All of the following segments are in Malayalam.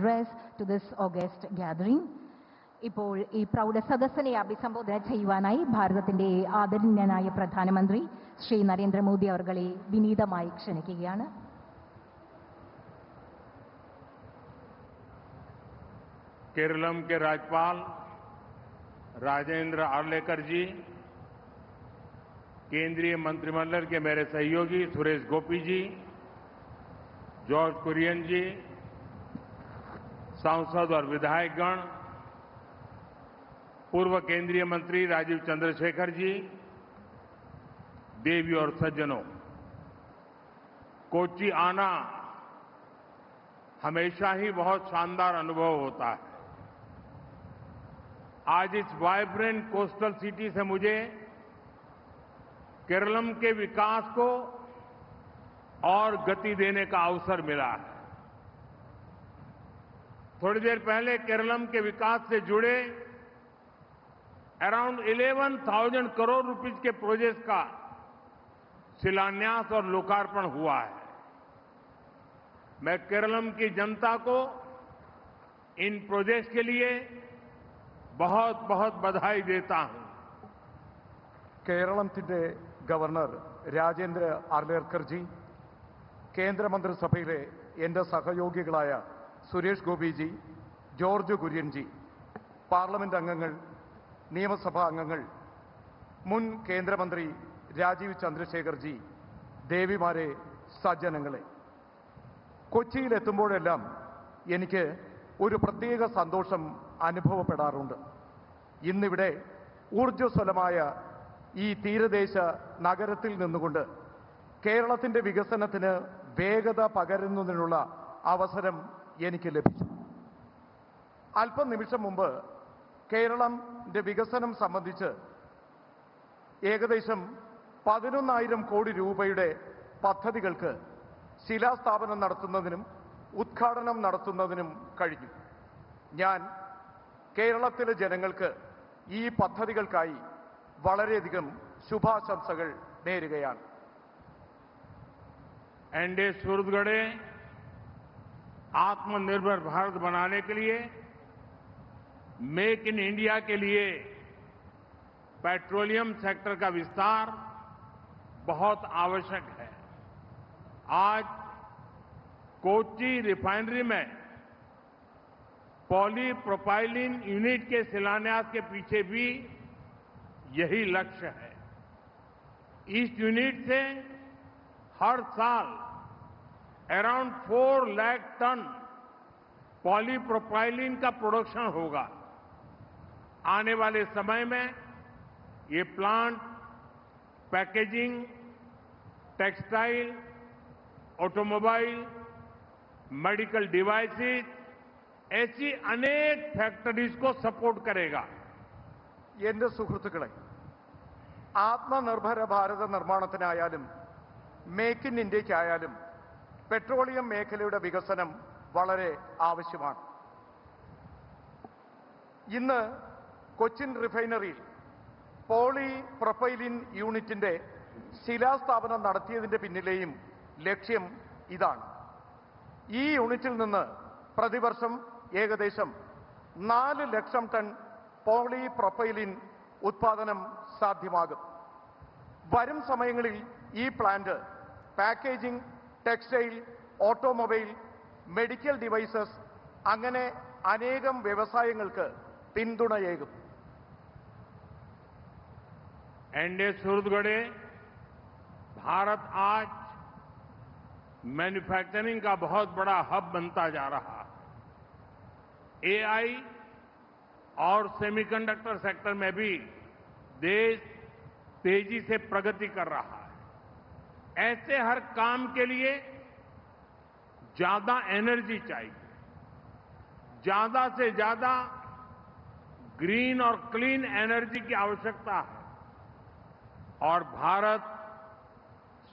address to this august gathering. ഇപ്പോൾ ഈ പ്രൗഢസദസ്സിനെ അഭിസംബോധന ചെയ്യുവാനായി ഭാരതത്തിന്റെ ആദരണീയനായ പ്രധാനമന്ത്രി ശ്രീ നരേന്ദ്രമോദി അവർകളെ വിനീതമായി ക്ഷണിക്കുകയാണ്. केरलम के राज्यपाल राजेंद्र आर्लेकर जी, केंद्रीय मंत्रिमंडल के मेरे सहयोगी सुरेश गोपी जी, जॉर्ज कुरियन जी, सांसद और विधायकगण, पूर्व केंद्रीय मंत्री राजीव चंद्रशेखर जी, देवी और सज्जनों, कोच्चि आना हमेशा ही बहुत शानदार अनुभव होता है। आज इस वाइब्रेंट कोस्टल सिटी से मुझे केरलम के विकास को और गति देने का अवसर मिला है। थोड़ी देर पहले केरलम के विकास से जुड़े अराउंड 11,000 करोड़ रुपीस के प्रोजेक्ट का शिलान्यास और लोकार्पण हुआ है। मैं केरलम की जनता को इन प्रोजेक्ट्स के लिए बहुत बहुत बधाई देता हूं। കേരളത്തിന്റെ ഗവർണർ രാജേന്ദ്ര ആർലേക്കർ ജി, കേന്ദ്രമന്ത്രിസഭയിലെ എന്റെ സഹയോഗികളായ സുരേഷ് ഗോപി ജി, ജോർജ് കുര്യൻ ജി, പാർലമെന്റ് അംഗങ്ങൾ, നിയമസഭാ അംഗങ്ങൾ, മുൻ കേന്ദ്രമന്ത്രി രാജീവ് ചന്ദ്രശേഖർ ജി, ദേവിമാരെ, സജ്ജനങ്ങളെ, കൊച്ചിയിലെത്തുമ്പോഴെല്ലാം എനിക്ക് ഒരു പ്രത്യേക സന്തോഷം അനുഭവപ്പെടാറുണ്ട്. ഇന്നിവിടെ ഊർജ്ജസ്വലമായ ഈ തീരദേശ നഗരത്തിൽ നിന്നുകൊണ്ട് കേരളത്തിന്റെ വികസനത്തിന് വേഗത പകരുന്നതിനുള്ള അവസരം എനിക്ക് ലഭിച്ചു. അല്പനിമിഷം മുമ്പ് കേരളത്തിന്റെ വികസനം സംബന്ധിച്ച് ഏകദേശം 11,000 കോടി രൂപയുടെ പദ്ധതികൾക്ക് ശിലാസ്ഥാപനം നടത്തുന്നതിനും ഉദ്ഘാടനം നടത്തുന്നതിനും കഴിഞ്ഞു. ഞാൻ കേരളത്തിലെ ജനങ്ങൾക്ക് ഈ പദ്ധതികൾക്കായി വളരെയധികം ശുഭാശംസകൾ നേരുകയാണ്. एनडीए सूरतगढ़े आत्मनिर्भर भारत बनाने के लिए, मेक इन इंडिया के लिए पेट्रोलियम सेक्टर का विस्तार बहुत आवश्यक है। आज कोच्चि रिफाइनरी में पॉलीप्रोपाइलिन यूनिट के शिलान्यास के पीछे भी यही लक्ष्य है। इस यूनिट से हर साल अराउंड 4 लाख टन पॉलीप्रोपाइलिन का प्रोडक्शन होगा। आने वाले समय में ये plant packaging, textile, automobile, medical devices, ऐसी अनेक फैक्टरीज को सपोर्ट करेगा। എന്റെ സുഹൃത്തുക്കളെ, ആത്മനിർഭര ഭാരത നിർമ്മാണത്തിനായാലും മേക്ക് ഇൻ ഇന്ത്യയ്ക്കായാലും പെട്രോളിയം മേഖലയുടെ വികസനം വളരെ ആവശ്യമാണ്. ഇന്ന് കൊച്ചിൻ റിഫൈനറിയിൽ പോളിപ്രൊപ്പൈലിൻ യൂണിറ്റിന്റെ ശിലാസ്ഥാപനം നടത്തിയതിന്റെ പിന്നിലെയും ലക്ഷ്യം ഇതാണ്. ഈ യൂണിറ്റിൽ നിന്ന് പ്രതിവർഷം ഏകദേശം 4 ലക്ഷം ടൺ പോളിപ്രൊപ്പൈലിൻ ഉത്പാദനം സാധ്യമാകും. വരും സമയങ്ങളിൽ ഈ plant packaging, textile, automobile, medical devices അങ്ങനെ അനേകം വ്യവസായങ്ങൾക്ക് പിന്തുണയേകും. एनडीए सूरतगढ़े भारत आज मैन्युफैक्चरिंग का बहुत बड़ा हब बनता जा रहा है। एआई और सेमीकंडक्टर सेक्टर में भी देश तेजी से प्रगति कर रहा है। ऐसे हर काम के लिए ज्यादा एनर्जी चाहिए, ज्यादा से ज्यादा ग्रीन और क्लीन एनर्जी की आवश्यकता है। और भारत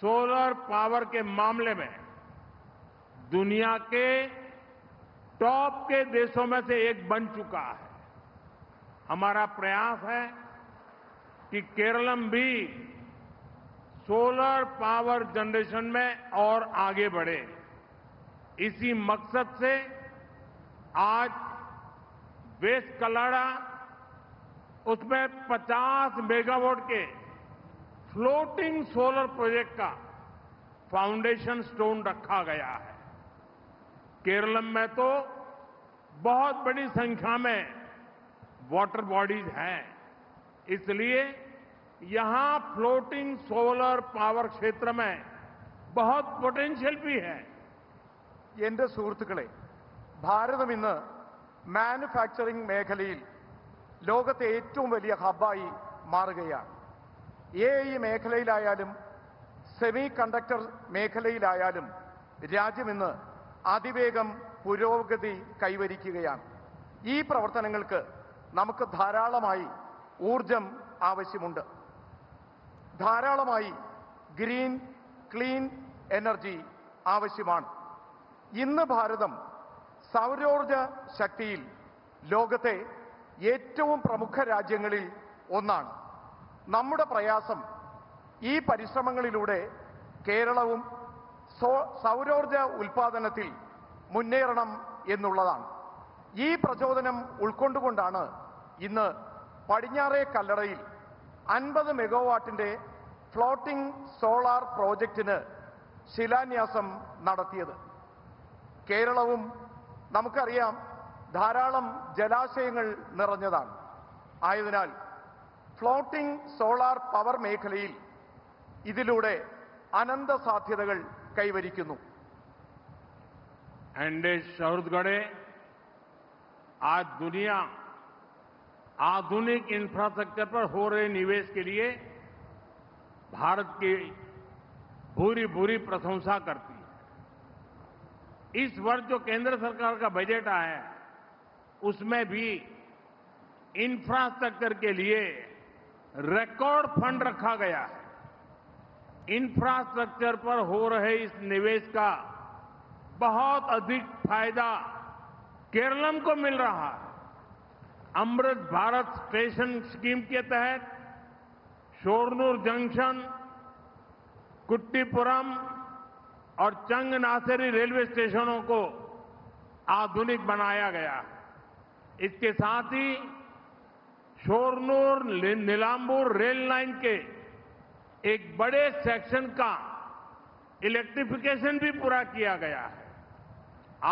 सोलर पावर के मामले में दुनिया के टॉप के देशों में से एक बन चुका है। हमारा प्रयास है कि केरलम भी सोलर पावर जनरेशन में और आगे बढ़े। इसी मकसद से आज वेस्ट कलाड़ा उसमें 50 मेगावाट के फ्लोटिंग सोलर प्रोजेक्ट का फाउंडेशन स्टोन रखा गया है। केरलम में तो बहुत बड़ी संख्या में वाटर बॉडीज हैं, इसलिए यहां फ्लोटिंग सोलर पावर क्षेत्र में बहुत पोटेंशियल भी है। എന്റെ സുഹൃത്തുക്കളെ, ഭാരതം ഇന്ന് മാനുഫാക്ചറിംഗ് മേഖലയിൽ ലോകത്തെ ഏറ്റവും വലിയ ഹബ്ബായി മാറുകയാണ്. AI മേഖലയിലായാലും സെമി കണ്ടക്ടർ മേഖലയിലായാലും രാജ്യം ഇന്ന് അതിവേഗം പുരോഗതി കൈവരിക്കുകയാണ്. ഈ പ്രവർത്തനങ്ങൾക്ക് നമുക്ക് ധാരാളമായി ഊർജം ആവശ്യമുണ്ട്. ധാരാളമായി ഗ്രീൻ ക്ലീൻ എനർജി ആവശ്യമാണ്. ഇന്ന് ഭാരതം സൗരോർജ ശക്തിയിൽ ലോകത്തെ ഏറ്റവും പ്രമുഖ രാജ്യങ്ങളിൽ ഒന്നാണ്. നമ്മുടെ പ്രയാസം ഈ പരിശ്രമങ്ങളിലൂടെ കേരളവും സൗരോർജ ഉൽപാദനത്തിൽ മുന്നേറണം എന്നുള്ളതാണ്. ഈ പ്രചോദനം ഉൾക്കൊണ്ടുകൊണ്ടാണ് ഇന്ന് പടിഞ്ഞാറേ കല്ലടയിൽ 50 മെഗാവാട്ടിന്റെ ഫ്ലോട്ടിംഗ് സോളാർ പ്രോജക്റ്റിന് ശിലാന്യാസം നടത്തിയത്. കേരളവും നമുക്കറിയാം ധാരാളം ജലാശയങ്ങൾ നിറഞ്ഞതാണ്. ആയതിനാൽ ഫ്ലോട്ടിംഗ് സോളാർ പവർ മേഖലയിൽ ഇതിലൂടെ അനന്ത സാധ്യതകൾ കൈവരിക്കുന്നു. छत्तीसगढ़ आज दुनिया आधुनिक इंफ्रास्ट्रक्चर पर हो रहे निवेश के लिए भारत की भूरी भूरी प्रशंसा करती है। इस वर्ष जो केंद्र सरकार का बजट आया है उसमें भी इंफ्रास्ट्रक्चर के लिए रिकॉर्ड फंड रखा गया है। इंफ्रास्ट्रक्चर पर हो रहे इस निवेश का बहुत अधिक फायदा केरलम को मिल रहा है। अमृत भारत स्टेशन स्कीम के तहत शोरनूर जंक्शन, कुट्टीपुरम और चंगनासेरी रेलवे स्टेशनों को आधुनिक बनाया गया है। इसके साथ ही शोरनूर नीलांबूर रेल लाइन के एक बड़े सेक्शन का इलेक्ट्रिफिकेशन भी पूरा किया गया है।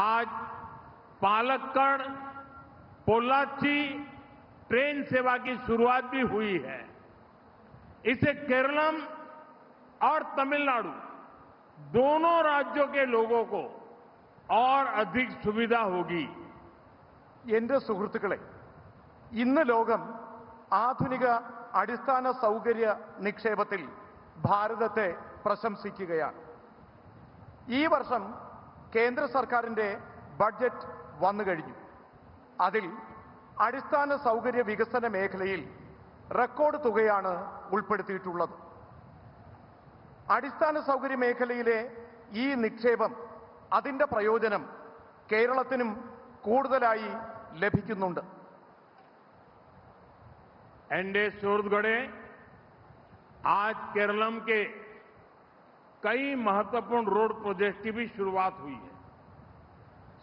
आज पालक्कड़ पोल्लाची ट्रेन सेवा की शुरुआत भी हुई है। इससे केरलम और तमिलनाडु दोनों राज्यों के लोगों को और अधिक सुविधा होगी। എന്റെ സുഹൃത്തുക്കളെ, ഇന്ന് ലോകം ആധുനിക അടിസ്ഥാന സൗകര്യ നിക്ഷേപത്തിൽ ഭാരതത്തെ പ്രശംസിക്കുകയാണ്. ഈ വർഷം കേന്ദ്ര സർക്കാരിന്റെ ബഡ്ജറ്റ് വന്നു കഴിഞ്ഞു. അതിൽ അടിസ്ഥാന സൗകര്യ വികസന മേഖലയിൽ റെക്കോർഡ് തുകയാണ് ഉൾപ്പെടുത്തിയിട്ടുള്ളത്. അടിസ്ഥാന സൗകര്യ മേഖലയിലെ ഈ നിക്ഷേപം, അതിന്റെ പ്രയോജനം കേരളത്തിനും കൂടുതലായി ലഭിക്കുന്നുണ്ട്. छत्तीसगढ़ आज केरलम के कई महत्वपूर्ण रोड प्रोजेक्ट की भी शुरुआत हुई है।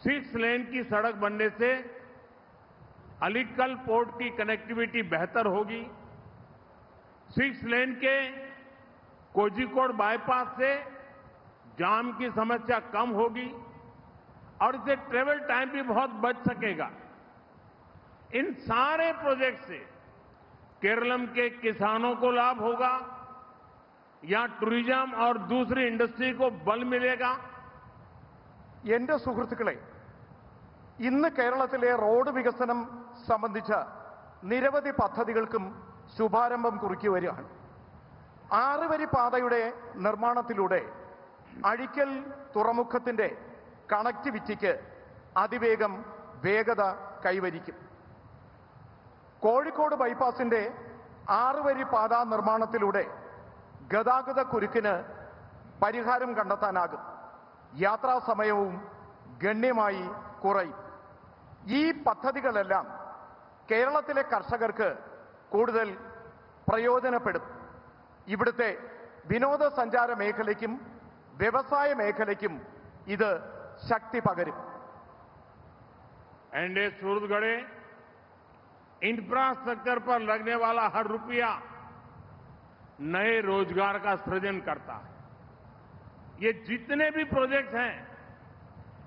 6 लेन की सड़क बनने से अलीकल पोर्ट की कनेक्टिविटी बेहतर होगी। 6 लेन के कोझिकोड बाईपास से जाम की समस्या कम होगी और इससे ट्रेवल टाइम भी बहुत बच सकेगा। इन सारे प्रोजेक्ट से केरलम के किसानों को लाभ होगा, यहां टूरिज्म और दूसरी इंडस्ट्री को बल मिलेगा। എന്റെ സുഹൃത്തുക്കളെ, ഇന്ന് കേരളത്തിലെ റോഡ് വികസനം സംബന്ധിച്ച നിരവധി പദ്ധതികൾക്കും ശുഭാരംഭം കുറിക്കുകയാണ്. 6 വരി പാതയുടെ നിർമ്മാണത്തിലൂടെ അഴിക്കൽ തുറമുഖത്തിന്റെ കണക്ടിവിറ്റിക്ക് അതിവേഗം വേഗത കൈവരിക്കും. കോഴിക്കോട് ബൈപ്പാസിന്റെ 6 വരി പാത നിർമ്മാണത്തിലൂടെ ഗതാഗത കുരുക്കിന് പരിഹാരം കണ്ടെത്താനാകും. യാത്രാ സമയവും ഗണ്യമായി കുറയും. ഈ പദ്ധതികളെല്ലാം കേരളത്തിലെ കർഷകർക്ക് കൂടുതൽ പ്രയോജനപ്പെടും. ഇവിടുത്തെ വിനോദസഞ്ചാര മേഖലയ്ക്കും വ്യവസായ മേഖലയ്ക്കും ഇത് ശക്തി പകരും. एंडे सूरतगढ़े इंफ्रास्ट्रक्चर पर लगने वाला हर रुपया नए रोजगार का सृजन करता है। ये जितने भी प्रोजेक्ट हैं,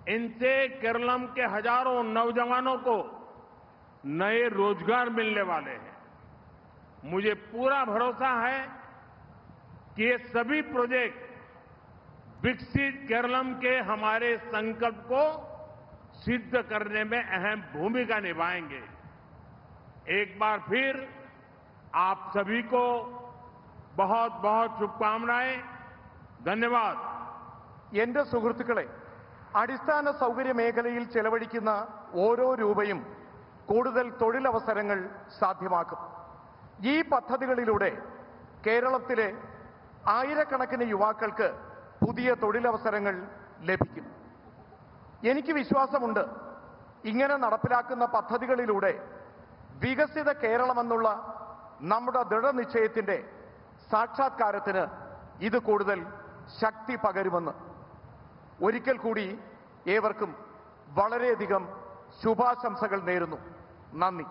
इनसे केरलम के हजारों नौजवानों को नए रोजगार मिलने वाले हैं। मुझे पूरा भरोसा है कि ये सभी प्रोजेक्ट विकसित केरलम के हमारे संकल्प को सिद्ध करने में अहम भूमिका निभाएंगे। एक बार फिर आप सभी को बहुत बहुत शुभकामनाएं। धन्यवाद। എന്റെ സുഹൃത്തുക്കളെ, അടിസ്ഥാന സൗകര്യ മേഖലയിൽ ചെലവഴിക്കുന്ന ഓരോ രൂപയും കൂടുതൽ തൊഴിലവസരങ്ങൾ സാധ്യമാക്കും. ഈ പദ്ധതികളിലൂടെ കേരളത്തിലെ ആയിരക്കണക്കിന് യുവാക്കൾക്ക് പുതിയ തൊഴിലവസരങ്ങൾ ലഭിക്കും. എനിക്ക് വിശ്വാസമുണ്ട്, ഇങ്ങനെ നടപ്പിലാക്കുന്ന പദ്ധതികളിലൂടെ വികസിത കേരളമെന്നുള്ള നമ്മുടെ ദൃഢനിശ്ചയത്തിന്റെ സാക്ഷാത്കാരത്തിന് ഇത് കൂടുതൽ ശക്തി പകരുമെന്ന്. ഒരിക്കൽ കൂടി ഏവർക്കും വളരെയധികം ശുഭാശംസകൾ നേരുന്നു. നന്ദി.